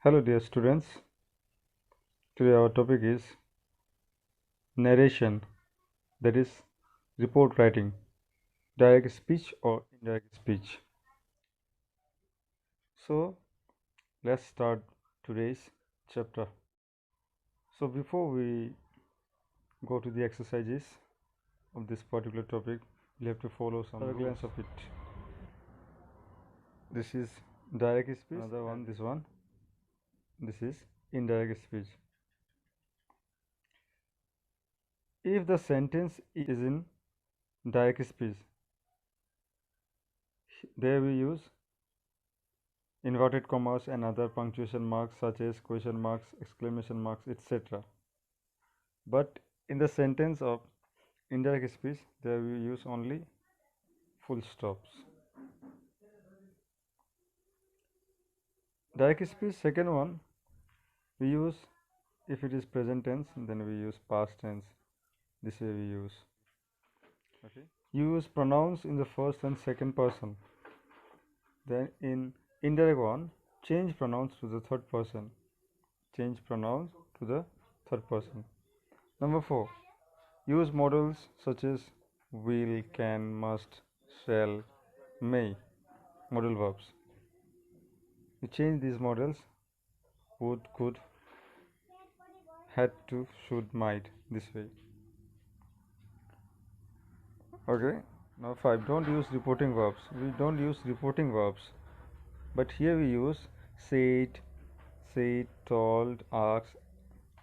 Hello dear students, today our topic is narration, that is report writing, direct speech or indirect speech. So let's start today's chapter. So before we go to the exercises of this particular topic, we have to follow some glance of it. This is direct speech, another one, this is indirect speech. If the sentence is in direct speech, there we use inverted commas and other punctuation marks such as question marks, exclamation marks, etc. But in the sentence of indirect speech, there we use only full stops. Direct speech, second one, we use, if it is present tense, then we use past tense. This way we use. Okay. Use pronouns in the first and second person. Then in indirect one, change pronouns to the third person. Change pronouns to the third person. Number 4. Use modals such as will, can, must, shall, may, modal verbs. We change these modals: would, could, had to, should, might, this way. Okay. Now 5. Don't use reporting verbs. We don't use reporting verbs, but here we use said, told, asked,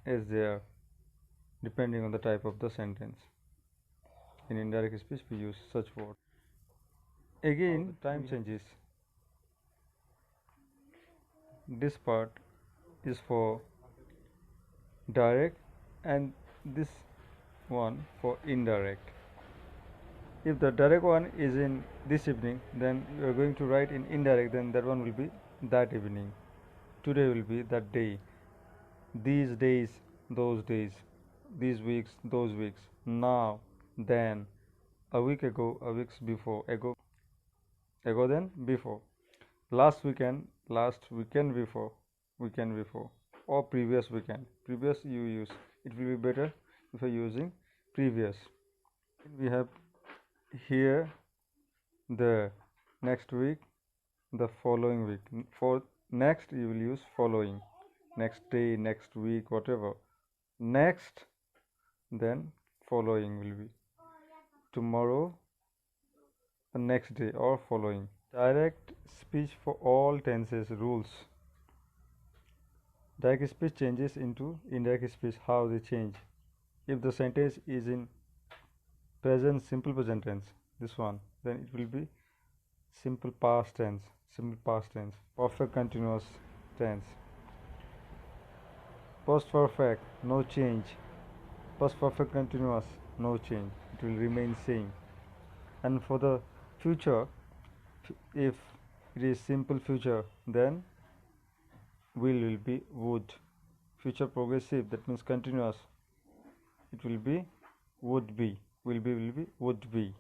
as they are, depending on the type of the sentence. In indirect speech we use such words. Again, time changes. This part is for direct and this one for indirect. If the direct one is in this evening, then you are going to write in indirect, then that one will be that evening. Today will be that day. These days, those days. These weeks, those weeks. Now, then. A week ago, a week before. Ago then, before. Last weekend before. Weekend before. Or previous weekend. Previous you use. It will be better if you are using previous. We have here the next week, the following week. For next you will use following, next day, next week, whatever. Next, then following will be tomorrow, the next day, or following. Direct speech for all tenses rules. Direct speech changes into indirect speech. How they change? If the sentence is in present simple present tense, this one, then it will be simple past tense, perfect continuous tense. Past perfect, no change. Past perfect continuous, no change. It will remain same. And for the future, if it is simple future, then will be would. Future progressive, that means continuous, it will be would be. Will be would be.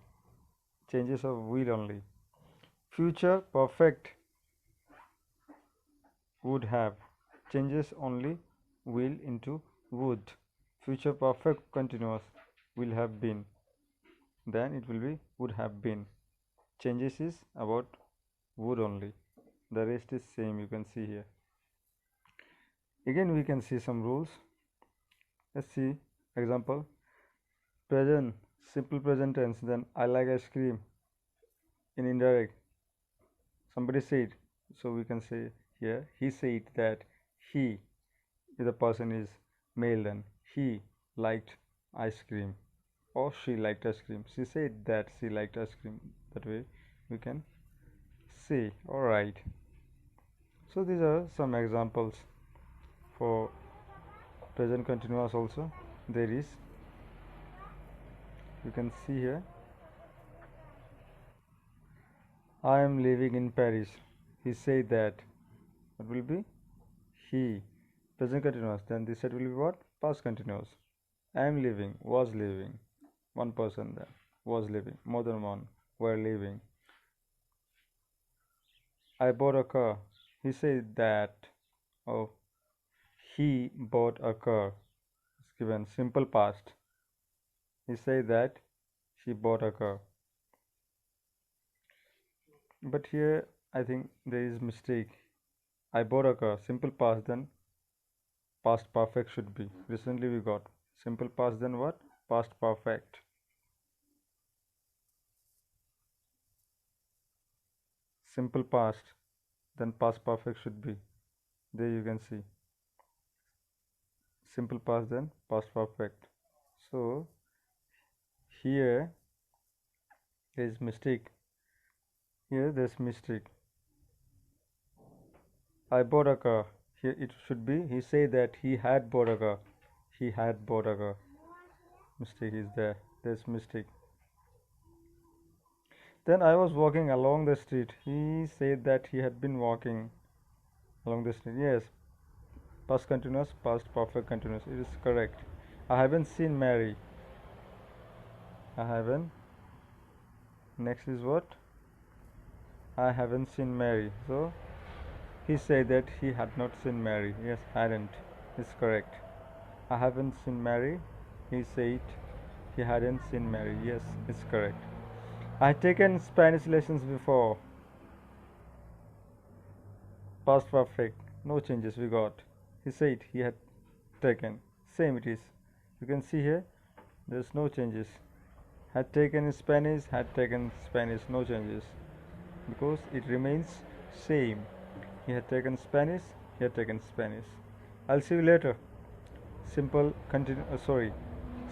Changes of will only. Future perfect, would have, changes only will into would. Future perfect continuous, will have been, then it will be would have been. Changes is about would only, the rest is same. You can see here. Again we can see some rules. Let's see example. Present simple present tense, then I like ice cream. In indirect, somebody said, so we can say here he said that he, if the person is male, then he liked ice cream, or she liked ice cream. She said that she liked ice cream. That way we can say. Alright, so these are some examples for present continuous. Also there is, you can see here, I am living in Paris. He said that. What will be? He. Present continuous. Then this set will be what? Past continuous. I am living, was living. One person there was living. More than one were living. I bought a car. He said that Oh, he bought a car. It's given simple past. He said that she bought a car. But here I think there is mistake. I bought a car. Simple past, then past perfect should be. Recently we got simple past, then what? Past perfect. Simple past, then past perfect should be. There you can see. Simple past, then past perfect. So here there is mistake. Here there's mistake. I bought a car. Here it should be. He said that he had bought a car. He had bought a car. Mistake is there. There's mistake. Then I was walking along the street. He said that he had been walking along the street. Yes. Past continuous, past perfect continuous. It is correct. I haven't seen Mary. I haven't. Next is what? I haven't seen Mary. So he said that he had not seen Mary. Yes, hadn't. It's correct. I haven't seen Mary. He said he hadn't seen Mary. Yes, it's correct. I had taken Spanish lessons before. Past perfect. No changes we got. He said he had taken. Same it is. You can see here. There's no changes. Had taken Spanish. Had taken Spanish. No changes. Because it remains same. He had taken Spanish. He had taken Spanish. I'll see you later. Simple continue. Sorry.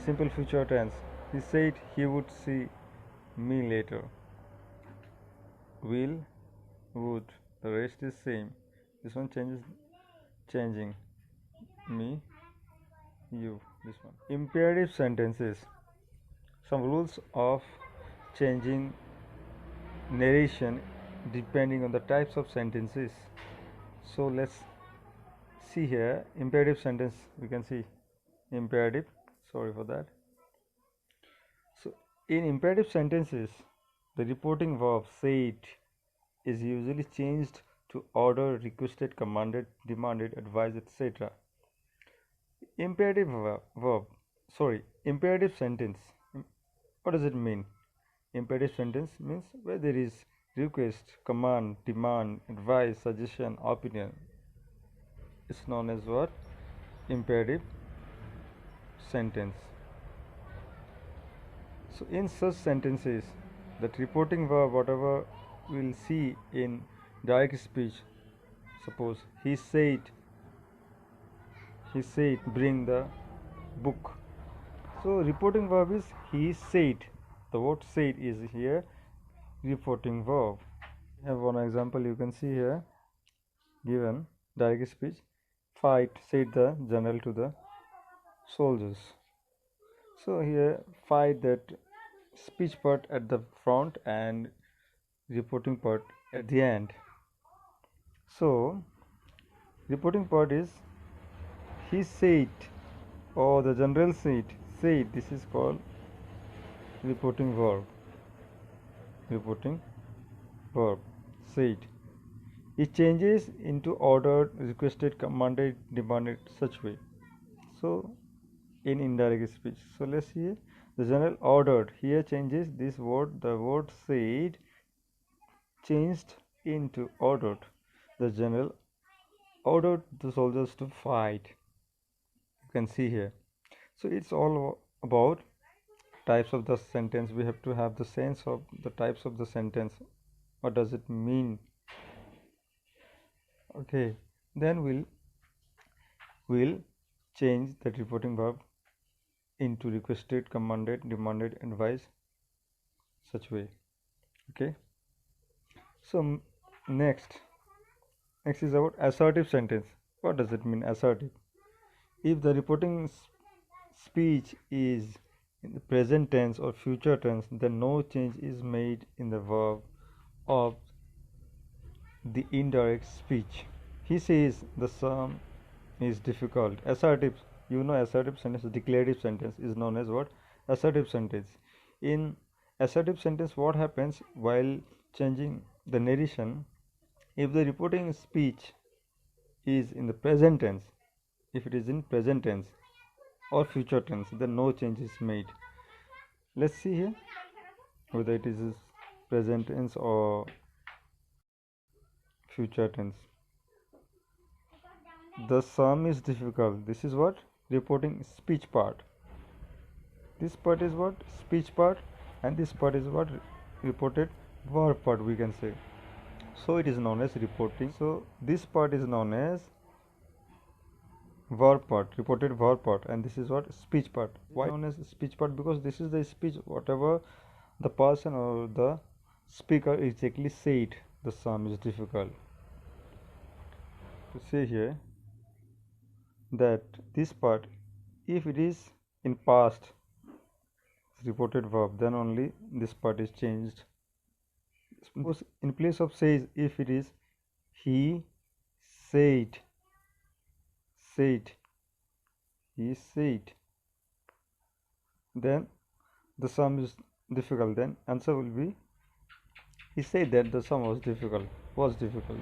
Simple future tense. He said he would see me later. Will, would. The rest is same. This one changes, changing. Me, you. This one. Imperative sentences. Some rules of changing narration depending on the types of sentences. So let's see here. Imperative sentence. We can see imperative. Sorry for that. So in imperative sentences, the reporting verb said is usually changed to order, requested, commanded, demanded, advised, etc. Imperative imperative sentence. What does it mean? Imperative sentence means where there is request, command, demand, advice, suggestion, opinion. It's known as what? Imperative sentence. So in such sentences, that reporting verb, whatever we'll see in direct speech, suppose he said bring the book. So reporting verb is he said. The word said is here reporting verb. I have one example you can see here given direct speech. Fight, said the general to the soldiers. So here fight, that speech part at the front and reporting part at the end. So reporting part is he said or the general said. This is called reporting verb. Reporting verb said. It changes into ordered, requested, commanded, demanded, such way. So in indirect speech. So let's see the general ordered. Here changes this word. The word said changed into ordered. The general ordered the soldiers to fight. You can see here. So it's all about types of the sentence. We have to have the sense of the types of the sentence. What does it mean? Okay, then we'll change the reporting verb into requested, commanded, demanded, advised, such way. Okay. So next is about assertive sentence. What does it mean, assertive? If the reporting speech is in the present tense or future tense, then no change is made in the verb of the indirect speech. He says the sum is difficult. Assertive, assertive sentence, declarative sentence is known as what? Assertive sentence. In assertive sentence, what happens while changing the narration? If the reporting speech is in the present tense, if it is in present tense or future tense, then no change is made. Let's see here whether it is present tense or future tense. The sum is difficult. This is what? Reporting speech part. This part is what? Speech part, and this part is what? Reported verb part, we can say. So it is known as reporting. So this part is known as verb part, reported verb part, and this is what? Speech part. Why known as speech part? Because this is the speech, whatever the person or the speaker exactly said. The sum is difficult. To say here that this part, if it is in past reported verb, then only this part is changed. Suppose in place of says, if it is he said, he said, then the sum is difficult. Then answer will be he said that the sum was difficult.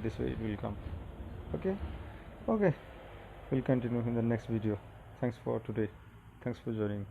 This way it will come. Okay, we'll continue in the next video. Thanks for today. Thanks for joining.